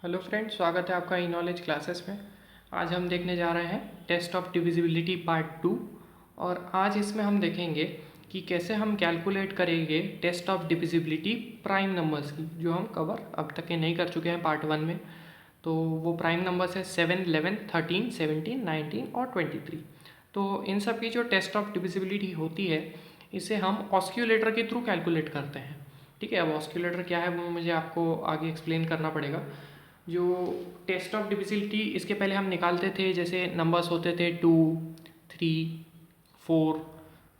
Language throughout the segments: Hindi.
हेलो फ्रेंड्स, स्वागत है आपका ई नॉलेज क्लासेस में। आज हम देखने जा रहे हैं टेस्ट ऑफ डिविजिबिलिटी पार्ट 2। और आज इसमें हम देखेंगे कि कैसे हम कैलकुलेट करेंगे test of divisibility prime numbers की, जो हम कवर अब तक के नहीं कर चुके हैं पार्ट 1 में। तो वो प्राइम नंबर्स है 7, 11, 13, 17, 19 और 23। तो इन सब की जो टेस्ट ऑफ डिविजिबिलिटी होती है, इसे हम ऑस्क्यूलेटर के थ्रू कैलकुलेट करते हैं। ठीक है, अब ऑस्क्यूलेटर क्या है वो मुझे आपको आगे एक्सप्लेन करना पड़ेगा। जो टेस्ट ऑफ डिविजिबिलिटी इसके पहले हम निकालते थे, जैसे नंबर्स होते थे 2, 3, 4,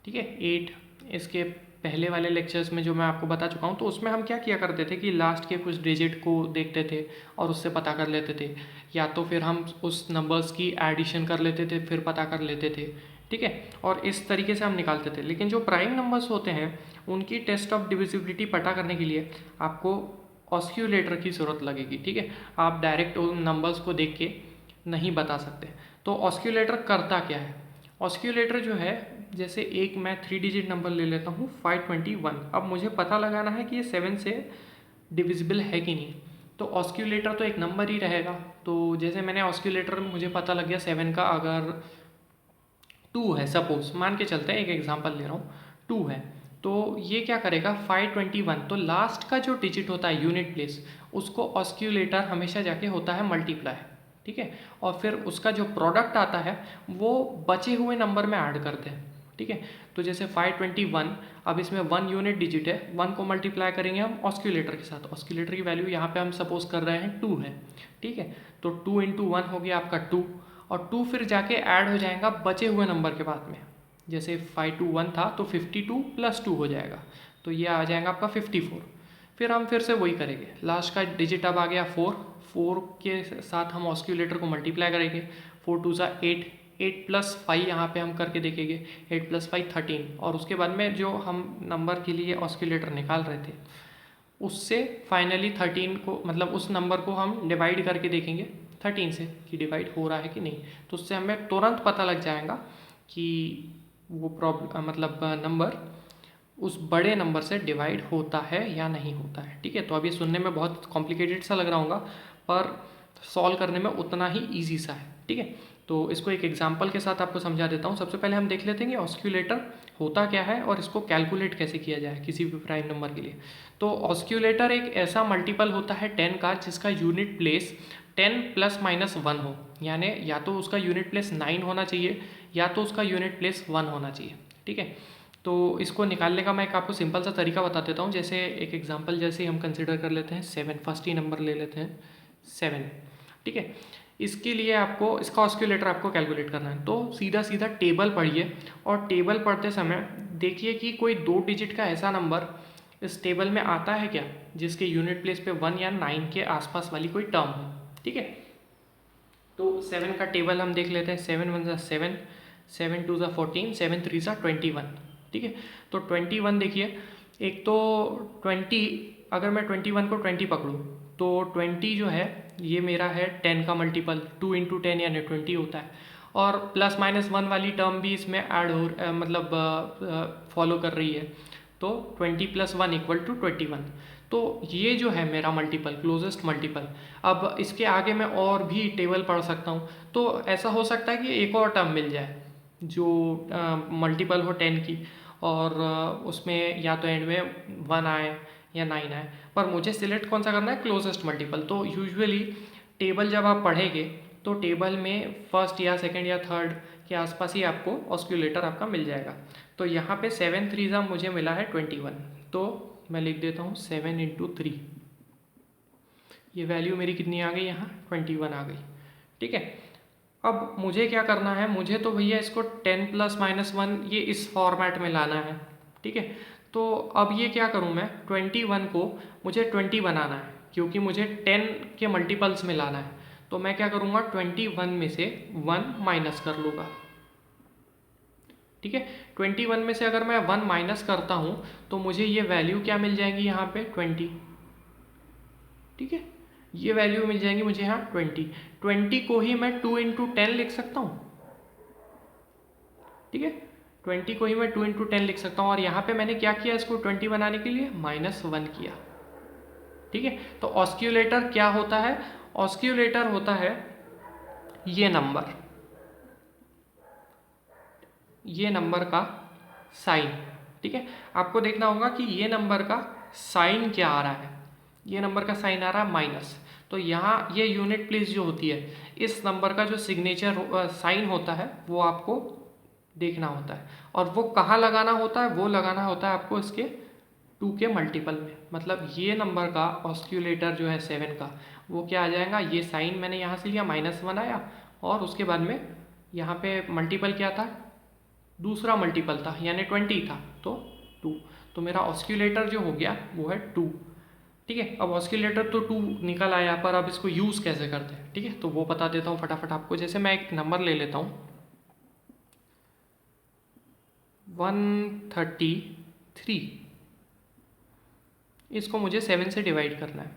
ठीक है, 8। इसके पहले वाले लेक्चर्स में जो मैं आपको बता चुका हूँ, तो उसमें हम क्या किया करते थे कि लास्ट के कुछ डिजिट को देखते थे और उससे पता कर लेते थे, या तो फिर हम उस नंबर्स की एडिशन कर लेते थे फिर पता कर लेते थे। ठीक है, और इस तरीके से हम निकालते थे। लेकिन जो प्राइम नंबर्स होते हैं, उनकी टेस्ट ऑफ डिविजिबिलिटी पता करने के लिए आपको ऑस्क्यूलेटर की ज़रूरत लगेगी। ठीक है, आप डायरेक्ट उन नंबर्स को देख के नहीं बता सकते। तो ऑस्क्यूलेटर करता क्या है? ऑस्क्यूलेटर जो है, जैसे एक मैं 3 डिजिट नंबर ले लेता हूँ 521। अब मुझे पता लगाना है कि ये 7 से डिविजिबल है कि नहीं। तो ऑस्क्यूलेटर तो एक नंबर ही रहेगा। तो जैसे मैंने ऑस्क्यूलेटर में मुझे पता लग गया 7 का अगर 2 है, सपोज मान के चलते हैं, एक एग्जांपल ले रहा हूँ, 2 है। तो ये क्या करेगा 521, तो लास्ट का जो डिजिट होता है यूनिट प्लेस, उसको ऑस्क्यूलेटर हमेशा जाके होता है मल्टीप्लाई। ठीक है, और फिर उसका जो प्रोडक्ट आता है वो बचे हुए नंबर में ऐड करते हैं। ठीक है, तो जैसे 521, अब इसमें 1 यूनिट डिजिट है, 1 को मल्टीप्लाई करेंगे हम ऑस्क्यूलेटर के साथ। ऑस्क्यूलेटर की वैल्यू यहाँ पे हम सपोज कर रहे हैं 2 है। ठीक है, तो 2 इंटू 1 हो गया आपका 2, और 2 फिर जाके ऐड हो जाएगा बचे हुए नंबर के बाद में। जैसे 521 था तो 52 प्लस 2 हो जाएगा, तो ये आ जाएगा आपका 54। फिर हम फिर से वही करेंगे, लास्ट का डिजिट अब आ गया 4, 4 के साथ हम ऑस्क्यूलेटर को मल्टीप्लाई करेंगे। 4 2 ज़ा 8, 8 प्लस 5 यहाँ पे हम करके देखेंगे, 8 प्लस 5 13। और उसके बाद में जो हम नंबर के लिए ऑस्क्यूलेटर निकाल रहे थे, उससे फाइनली 13 को, मतलब उस नंबर को हम डिवाइड करके देखेंगे 13 से कि डिवाइड हो रहा है कि नहीं। तो उससे हमें तुरंत पता लग जाएगा कि वो प्रॉब्लम, मतलब नंबर उस बड़े नंबर से डिवाइड होता है या नहीं होता है। ठीक है, तो अब ये सुनने में बहुत कॉम्प्लिकेटेड सा लग रहा होगा, पर सॉल्व करने में उतना ही ईजी सा है। ठीक है, तो इसको एक एग्जांपल के साथ आपको समझा देता हूँ। सबसे पहले हम देख लेते हैं कि ऑस्क्यूलेटर होता क्या है और इसको कैलकुलेट कैसे किया जाए किसी भी प्राइम नंबर के लिए। तो ऑस्क्यूलेटर एक ऐसा मल्टीपल होता है 10 का जिसका यूनिट प्लेस 10 प्लस माइनस 1 हो, यानी या तो उसका यूनिट प्लेस 9 होना चाहिए या तो उसका यूनिट प्लेस 1 होना चाहिए। ठीक है, तो इसको निकालने का मैं एक आपको सिंपल सा तरीका बता देता हूँ। जैसे एक एग्जांपल जैसे हम कंसिडर कर लेते हैं 7, फर्स्ट ही नंबर ले लेते हैं 7। ठीक है, इसके लिए आपको इसका ऑस्क्यूलेटर आपको कैलकुलेट करना है। तो सीधा सीधा टेबल पढ़िए, और टेबल पढ़ते समय देखिए कि कोई 2 डिजिट का ऐसा नंबर इस टेबल में आता है क्या जिसके यूनिट प्लेस पे 1 या 9 के आसपास वाली कोई टर्म हो। ठीक है, तो 7 का टेबल हम देख लेते हैं। 7 1 ज़ा 7, 7 2 ज़ा 14, 7 3 ज़ा 21। ठीक है, तो 21 देखिए, एक तो 20, अगर मैं 21 को 20 पकड़ूँ तो 20 जो है ये मेरा है 10 का मल्टीपल, 2 इंटू 10 यानी 20 होता है। और प्लस माइनस 1 वाली टर्म भी इसमें ऐड हो मतलब फॉलो कर रही है, तो 20 प्लस 1 इक्वल टू 21। तो ये जो है मेरा मल्टीपल, क्लोजेस्ट मल्टीपल। अब इसके आगे मैं और भी टेबल पढ़ सकता हूँ, तो ऐसा हो सकता है कि एक और टर्म मिल जाए जो मल्टीपल हो 10 की, और उसमें या तो एंड में 1 आए या 9 आए, पर मुझे सिलेक्ट कौन सा करना है, क्लोजेस्ट मल्टीपल। तो यूजुअली टेबल जब आप पढ़ेंगे तो टेबल में फर्स्ट या सेकंड या थर्ड के आसपास ही आपको ऑस्क्यूलेटर आपका मिल जाएगा। तो यहाँ पे 7 3 ज़ा मुझे मिला है 21, तो मैं लिख देता हूँ 7 इंटू 3। ये वैल्यू मेरी कितनी आ गई यहाँ, 21 आ गई। ठीक है, अब मुझे क्या करना है, मुझे तो भैया इसको 10 प्लस माइनस 1 ये इस फॉर्मेट में लाना है। ठीक है, तो अब ये क्या करूँ मैं, 21 को मुझे 20 बनाना है क्योंकि मुझे 10 के मल्टीपल्स में लाना है। तो मैं क्या करूँगा, 21 में से 1 माइनस कर लूँगा। ठीक है, 21 में से अगर मैं 1 माइनस करता हूँ तो मुझे ये वैल्यू क्या मिल जाएंगी यहाँ पे, 20। ठीक है, ये वैल्यू मिल जाएंगी मुझे यहाँ 20 को ही मैं 2 इंटू 10 लिख सकता हूँ। ठीक है, 20 को ही मैं 2 इंटू 10 लिख सकता हूँ, और यहाँ पे मैंने क्या किया, इसको 20 बनाने के लिए -1 किया। ठीक है, तो ऑस्क्यूलेटर क्या होता है, ऑस्क्यूलेटर होता है ये नंबर का साइन। ठीक है, आपको देखना होगा कि ये नंबर का साइन क्या आ रहा है। ये नंबर का साइन आ रहा है माइनस, तो यहाँ ये यूनिट प्लेस जो होती है, इस नंबर का जो सिग्नेचर साइन होता है वो आपको देखना होता है। और वो कहाँ लगाना होता है, वो लगाना होता है आपको इसके 2 के मल्टीपल में। मतलब ये नंबर का ऑस्क्यूलेटर जो है 7 का, वो क्या आ जाएगा, ये साइन मैंने यहाँ से लिया, -1 आया, और उसके बाद में यहाँ पे मल्टीपल क्या था, दूसरा मल्टीपल था, यानी 20 था, तो 2। तो मेरा ऑस्क्यूलेटर जो हो गया वो है 2। ठीक है, अब ऑस्क्यूलेटर तो 2 निकल आया, पर अब इसको यूज़ कैसे करते हैं, ठीक है, तो वो बता देता हूँ फटाफट आपको। जैसे मैं एक नंबर ले लेता हूँ 133, इसको मुझे 7 से डिवाइड करना है।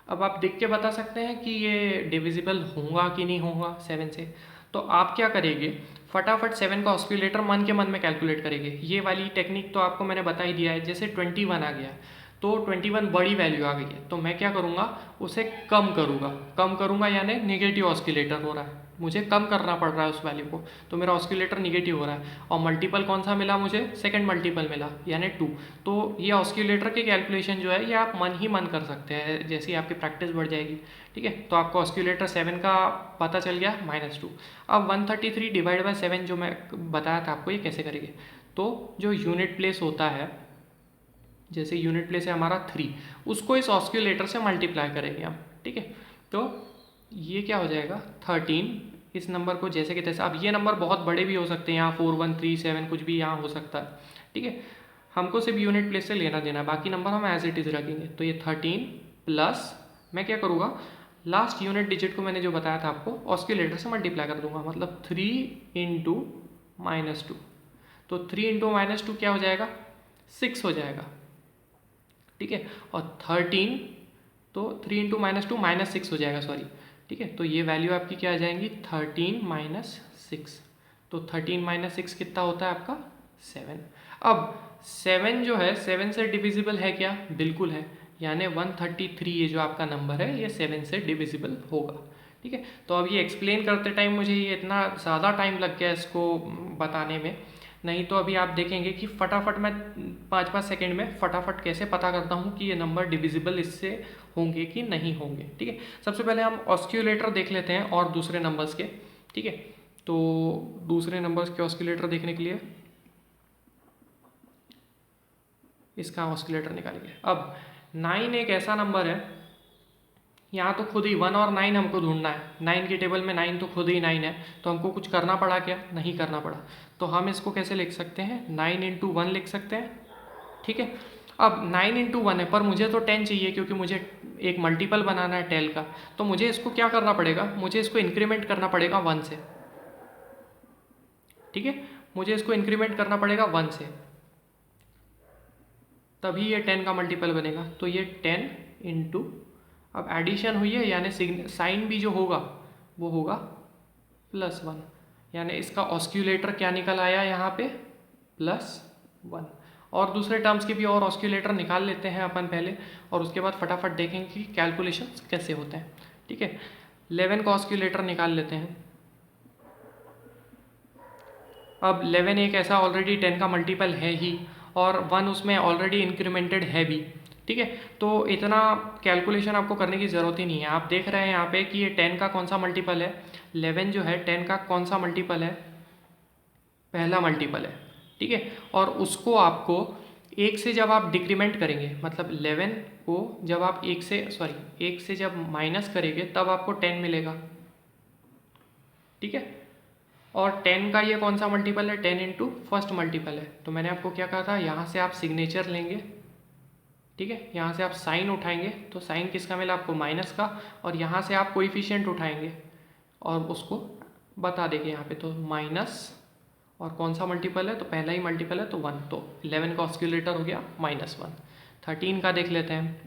अब आप देख के बता सकते हैं कि ये डिविजिबल होगा कि नहीं होगा 7 से। तो आप क्या करेंगे, फटाफट 7 का ऑस्क्यूलेटर मन के मन में कैलकुलेट करेंगे। ये वाली टेक्निक तो आपको मैंने बता ही दिया है। जैसे 21 आ गया, तो 21 बड़ी वैल्यू आ गई है, तो मैं क्या करूँगा, उसे कम करूँगा, यानी नेगेटिव ऑस्क्यूलेटर हो रहा है, मुझे कम करना पड़ रहा है उस वैल्यू को, तो मेरा ऑस्क्यूलेटर निगेटिव हो रहा है। और मल्टीपल कौन सा मिला मुझे, सेकंड मल्टीपल मिला, यानी 2। तो ये ऑस्क्यूलेटर की कैलकुलेशन जो है ये आप मन ही मन कर सकते हैं, जैसी आपकी प्रैक्टिस बढ़ जाएगी। ठीक है, तो आपको ऑस्क्यूलेटर 7 का पता चल गया, -2। अब 133 डिवाइड बाय 7 जो मैं बताया था आपको, ये कैसे करेंगे। तो जो यूनिट प्लेस होता है, जैसे यूनिट प्लेस है हमारा 3, उसको इस ऑस्क्यूलेटर से मल्टीप्लाई करेंगे हम। ठीक है, तो ये क्या हो जाएगा 13, इस नंबर को जैसे कि तैसे। अब ये नंबर बहुत बड़े भी हो सकते हैं, यहाँ 4137 कुछ भी यहाँ हो सकता है। ठीक है, हमको सिर्फ यूनिट प्लेस से लेना देना, बाकी नंबर हम एज इट इज़ रखेंगे। तो ये 13 प्लस, मैं क्या करूँगा, लास्ट यूनिट डिजिट को मैंने जो बताया था आपको, ऑस्क्यूलेटर से मल्टीप्लाई कर दूंगा, मतलब 3 इंटू -2। तो 3 इंटू -2 क्या हो जाएगा, 6 हो जाएगा। ठीक है, और 13, तो 3 इंटू -2 -6 हो जाएगा, सॉरी। ठीक है, तो ये वैल्यू आपकी क्या आ जाएंगी, 13 - 6। तो 13 - 6 कितना होता है आपका, 7। अब 7 जो है 7 से डिविजिबल है क्या, बिल्कुल है, यानी 133 ये जो आपका नंबर है ये 7 से डिविजिबल होगा। ठीक है, तो अब ये एक्सप्लेन करते टाइम मुझे ये इतना ज़्यादा टाइम लग गया इसको बताने में, नहीं तो अभी आप देखेंगे कि फटाफट मैं 5-5 सेकेंड में फटाफट कैसे पता करता हूँ कि ये नंबर डिविजिबल इससे होंगे कि नहीं होंगे। ठीक है, सबसे पहले हम ऑस्क्यूलेटर देख लेते हैं और दूसरे नंबर्स के। ठीक है, तो दूसरे नंबर्स के ऑस्क्यूलेटर देखने के लिए इसका ऑस्क्यूलेटर निकालेंगे। अब 9 एक ऐसा नंबर है, यहाँ तो खुद ही 1 और 9 हमको ढूंढना है। 9 की टेबल में 9 तो खुद ही 9 है, तो हमको कुछ करना पड़ा क्या, नहीं करना पड़ा। तो हम इसको कैसे लिख सकते हैं, 9 इंटू 1 लिख सकते हैं। ठीक है, अब 9 इंटू 1 है, पर मुझे तो 10 चाहिए, क्योंकि मुझे एक मल्टीपल बनाना है 10 का। तो मुझे इसको क्या करना पड़ेगा, मुझे इसको इंक्रीमेंट करना पड़ेगा 1 से। ठीक है, मुझे इसको इंक्रीमेंट करना पड़ेगा 1 से, तभी ये 10 का मल्टीपल बनेगा। तो ये 10 इंटू, अब एडिशन हुई है, यानी साइन भी जो होगा वो होगा +1, यानी इसका ऑस्क्यूलेटर क्या निकल आया यहाँ पे, +1। और दूसरे टर्म्स के भी और ऑस्क्यूलेटर निकाल लेते हैं अपन पहले, और उसके बाद फटाफट देखेंगे कि कैलकुलेशंस कैसे होते हैं। ठीक है, 11 का ऑस्क्यूलेटर निकाल लेते हैं। अब 11 एक ऐसा ऑलरेडी 10 का मल्टीपल है ही, और 1 उसमें ऑलरेडी इंक्रीमेंटेड है भी। ठीक है, तो इतना कैलकुलेशन आपको करने की ज़रूरत ही नहीं है। आप देख रहे हैं यहाँ पे कि ये 10 का कौन सा मल्टीपल है, 11 जो है 10 का कौन सा मल्टीपल है, पहला मल्टीपल है। ठीक है, और उसको आपको 1 से जब आप डिक्रीमेंट करेंगे, मतलब 11 को जब आप 1 से जब माइनस करेंगे तब आपको 10 मिलेगा। ठीक है, और 10 का ये कौन सा मल्टीपल है, 10 इंटू फर्स्ट मल्टीपल है। तो मैंने आपको क्या कहा था, यहाँ से आप सिग्नेचर लेंगे। ठीक है, यहाँ से आप साइन उठाएंगे, तो साइन किसका मिला आपको, माइनस का, और यहाँ से आप कोएफिशिएंट उठाएंगे और उसको बता देंगे यहाँ पे। तो माइनस, और कौन सा मल्टीपल है, तो पहला ही मल्टीपल है, तो 1। तो 11 का ऑस्क्यूलेटर हो गया -1। 13 का देख लेते हैं।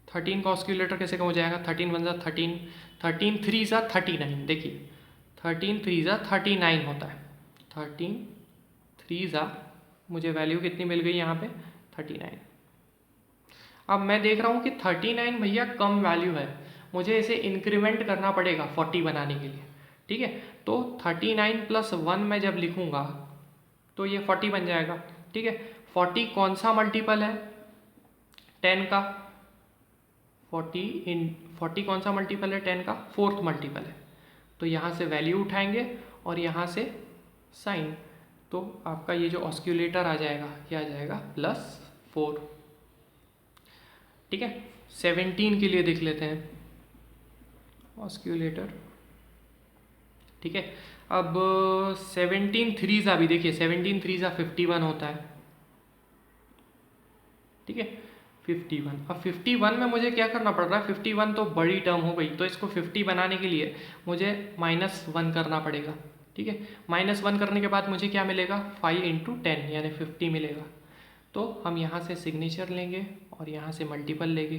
13 का ऑस्क्यूलेटर कैसे कम हो जाएगा, 13 1 = 13, 13 3 = 39। देखिए 13 3 = 39 होता है। 13 3 मुझे वैल्यू कितनी मिल गई यहाँ पे, 39। अब मैं देख रहा हूँ कि 39 भैया कम वैल्यू है, मुझे इसे इंक्रीमेंट करना पड़ेगा 40 बनाने के लिए। ठीक है, तो 39 + 1 मैं जब लिखूँगा तो ये 40 बन जाएगा। ठीक है, 40 कौन सा मल्टीपल है 10 का? 40 कौन सा मल्टीपल है 10 का? 4th मल्टीपल है। तो यहाँ से वैल्यू उठाएंगे और यहाँ से साइन, तो आपका ये जो ऑस्क्यूलेटर आ जाएगा ये आ जाएगा +4। ठीक है, 17 के लिए देख लेते हैं ऑस्क्यूलेटर। ठीक है, अब 17 3 अभी देखिए 17 3 51 होता है। ठीक है, 51। अब 51 में मुझे क्या करना पड़ रहा है, 51 तो बड़ी टर्म हो गई, तो इसको 50 बनाने के लिए मुझे -1 करना पड़ेगा। ठीक है, -1 करने के बाद मुझे क्या मिलेगा, 5 × 10 यानी 50 मिलेगा। तो हम यहाँ से सिग्नेचर लेंगे और यहाँ से मल्टीपल लेंगे,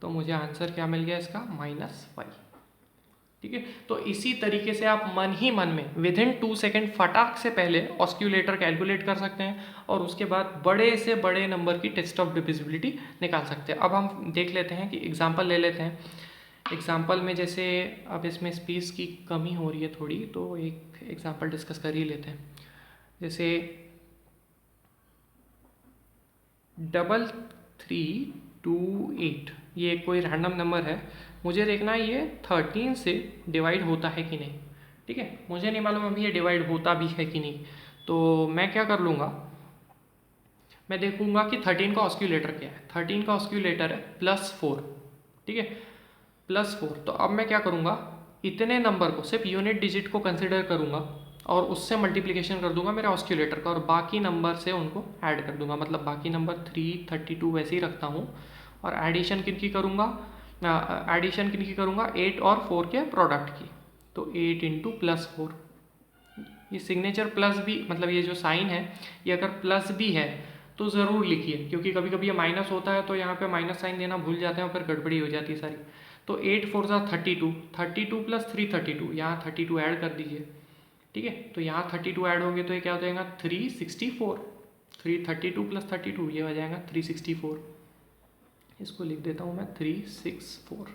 तो मुझे आंसर क्या मिल गया इसका, -5। ठीक है, तो इसी तरीके से आप मन ही मन में विदिन 2 सेकेंड फटाक से पहले ऑस्क्यूलेटर कैलकुलेट कर सकते हैं और उसके बाद बड़े से बड़े नंबर की टेस्ट ऑफ डिविजिबिलिटी निकाल सकते हैं। अब हम देख लेते हैं कि एग्जांपल ले लेते हैं। एग्जांपल में जैसे अब इसमें स्पेस की कमी हो रही है थोड़ी, तो एक एग्जांपल डिस्कस कर ही लेते हैं। जैसे 3328, ये कोई रैंडम नंबर है, मुझे देखना है ये 13 से डिवाइड होता है कि नहीं। ठीक है, मुझे नहीं मालूम अभी ये डिवाइड होता भी है कि नहीं, तो मैं क्या कर लूँगा, मैं देखूँगा कि 13 का ऑस्क्यूलेटर क्या है। 13 का ऑस्क्यूलेटर है +4। ठीक है, +4। तो अब मैं क्या करूँगा, इतने नंबर को सिर्फ यूनिट डिजिट को कंसिडर करूँगा और उससे मल्टीप्लिकेशन कर दूंगा मेरे ऑस्क्यूलेटर का और बाकी नंबर से उनको ऐड कर दूंगा। मतलब बाकी नंबर 3 32 वैसे ही रखता हूँ और एडिशन किनकी करूँगा, 8 और 4 के प्रोडक्ट की। तो 8 × +4, ये सिग्नेचर प्लस भी, मतलब ये जो साइन है ये अगर प्लस भी है तो ज़रूर लिखिए, क्योंकि कभी कभी ये माइनस होता है तो यहाँ पे माइनस साइन देना भूल जाते हैं और फिर गड़बड़ी हो जाती है सारी। तो 8 4 32, 32 + 3 32, यहाँ 32 ऐड कर दीजिए। ठीक है, तो यहाँ 32 ऐड होंगे तो ये क्या हो जाएगा, 364। 32 + 32 ये हो जाएगा 364। इसको लिख देता हूँ मैं 364।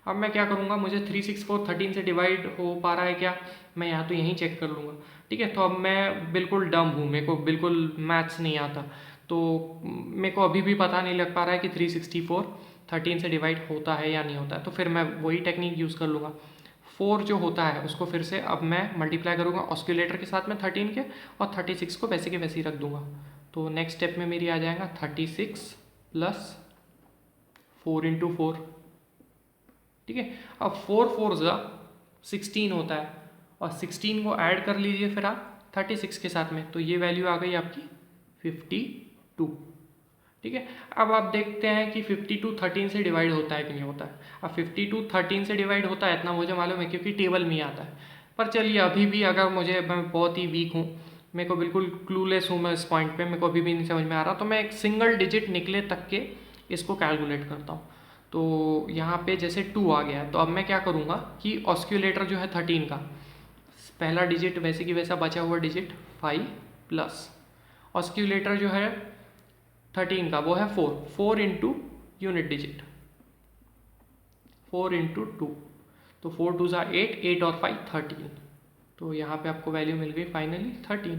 अब मैं क्या करूँगा, मुझे 364 13 से डिवाइड हो पा रहा है क्या, मैं यहाँ तो यहीं चेक कर लूँगा। ठीक है, तो अब मैं बिल्कुल डम हूँ, मेरे को बिल्कुल मैथ्स नहीं आता, तो मेरे को अभी भी पता नहीं लग पा रहा है कि 364 13 से डिवाइड होता है या नहीं होता है। तो फिर मैं वही टेक्निक यूज़ कर लूँगा। 4 जो होता है उसको फिर से अब मैं मल्टीप्लाई करूँगा ऑस्क्यूलेटर के साथ में 13 के, और 36 को वैसे के वैसे ही रख दूँगा। तो नेक्स्ट स्टेप में मेरी आ जाएगा 36 + 4 × 4। ठीक है, अब 4 4 16 होता है और 16 को ऐड कर लीजिए फिर आप 36 के साथ में, तो ये वैल्यू आ गई आपकी 52। ठीक है, अब आप देखते हैं कि 52 13 से डिवाइड होता है कि नहीं होता है। अब 52 13 से डिवाइड होता है इतना मुझे मालूम है क्योंकि टेबल में ही आता है। पर चलिए अभी भी अगर मैं बहुत ही वीक हूँ, मेरे को बिल्कुल क्लूलेस हूँ मैं इस पॉइंट पे, मेरे को अभी भी नहीं समझ में आ रहा, तो मैं एक सिंगल डिजिट निकले तक के इसको कैलकुलेट करता हूँ। तो यहाँ पे जैसे 2 आ गया है, तो अब मैं क्या करूँगा कि ऑस्क्यूलेटर जो है 13 का पहला डिजिट वैसे की वैसा बचा हुआ डिजिट 5 प्लस ऑस्क्यूलेटर जो है 13 का वो है 4 × यूनिट डिजिट 4 × 2, तो 4 2 8, 8 और 5 13, तो यहाँ पे आपको वैल्यू मिल गई फाइनली 13।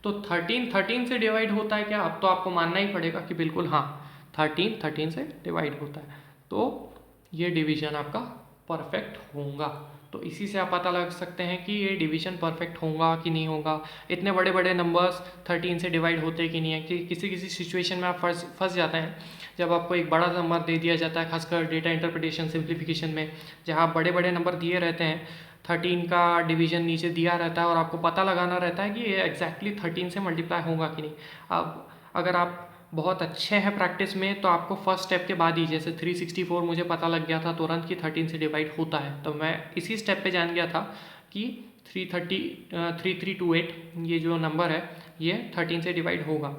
तो 13 से डिवाइड होता है क्या, अब तो आपको मानना ही पड़ेगा कि बिल्कुल हाँ 13 से डिवाइड होता है, तो ये डिवीजन आपका परफेक्ट होगा। तो इसी से आप पता लग सकते हैं कि ये डिवीजन परफेक्ट होगा कि नहीं होगा। इतने बड़े बड़े नंबर्स 13 से डिवाइड होते कि नहीं है, कि किसी किसी सिचुएशन में आप फंस जाते हैं जब आपको एक बड़ा नंबर दे दिया जाता है, खासकर डेटा इंटरप्रिटेशन सिंप्लीफिकेशन में, जहाँ बड़े बड़े नंबर दिए रहते हैं, 13 का डिवीजन नीचे दिया रहता है और आपको पता लगाना रहता है कि ये एग्जैक्टली 13 से मल्टीप्लाई होगा कि नहीं। अब अगर आप बहुत अच्छे हैं प्रैक्टिस में तो आपको फर्स्ट स्टेप के बाद ही, जैसे 364 मुझे पता लग गया था तुरंत कि 13 से डिवाइड होता है, तो मैं इसी स्टेप पे जान गया था कि 3328 ये जो नंबर है ये 13 से डिवाइड होगा।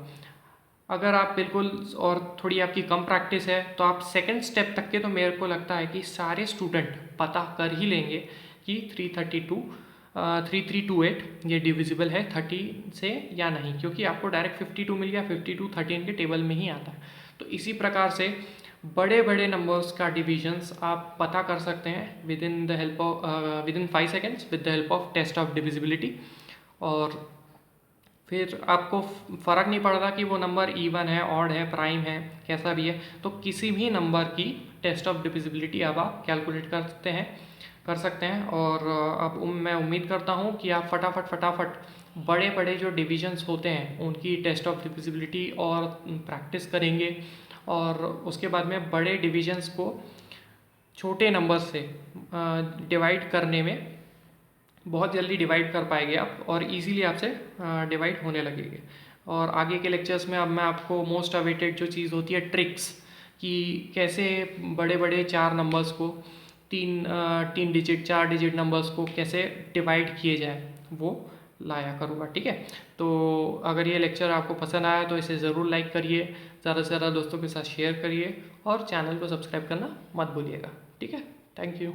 अगर आप बिल्कुल और थोड़ी आपकी कम प्रैक्टिस है तो आप सेकंड स्टेप तक के, तो मेरे को लगता है कि सारे स्टूडेंट पता कर ही लेंगे कि 3328 ये डिविजिबल है 13 से या नहीं, क्योंकि आपको डायरेक्ट 52 मिल गया, 52 13 के टेबल में ही आता है। तो इसी प्रकार से बड़े बड़े नंबर्स का डिविजन्स आप पता कर सकते हैं within 5 seconds with the help of test of divisibility. और फिर आपको फ़र्क नहीं पड़ता कि वो नंबर इवन है, ऑड है, प्राइम है, कैसा भी है, तो किसी भी नंबर की टेस्ट ऑफ डिविजिबिलिटी अब आप कैलकुलेट कर सकते हैं। और अब मैं उम्मीद करता हूँ कि आप फटाफट बड़े बड़े जो डिविजन्स होते हैं उनकी टेस्ट ऑफ डिविजिबिलिटी और प्रैक्टिस करेंगे, और उसके बाद में बड़े डिविजन्स को छोटे नंबर से डिवाइड करने में बहुत जल्दी डिवाइड कर पाएंगे आप, और इजीली आपसे डिवाइड होने लगेंगे। और आगे के लेक्चर्स में अब मैं आपको मोस्ट अवेटेड जो चीज़ होती है, ट्रिक्स, कि कैसे बड़े बड़े 4 नंबर्स को 3 डिजिट 4 डिजिट नंबर्स को कैसे डिवाइड किए जाए, वो लाया करूँगा। ठीक है, तो अगर ये लेक्चर आपको पसंद आया तो इसे ज़रूर लाइक करिए, ज़्यादा से ज़्यादा दोस्तों के साथ शेयर करिए, और चैनल को सब्सक्राइब करना मत भूलिएगा। ठीक है, थैंक यू।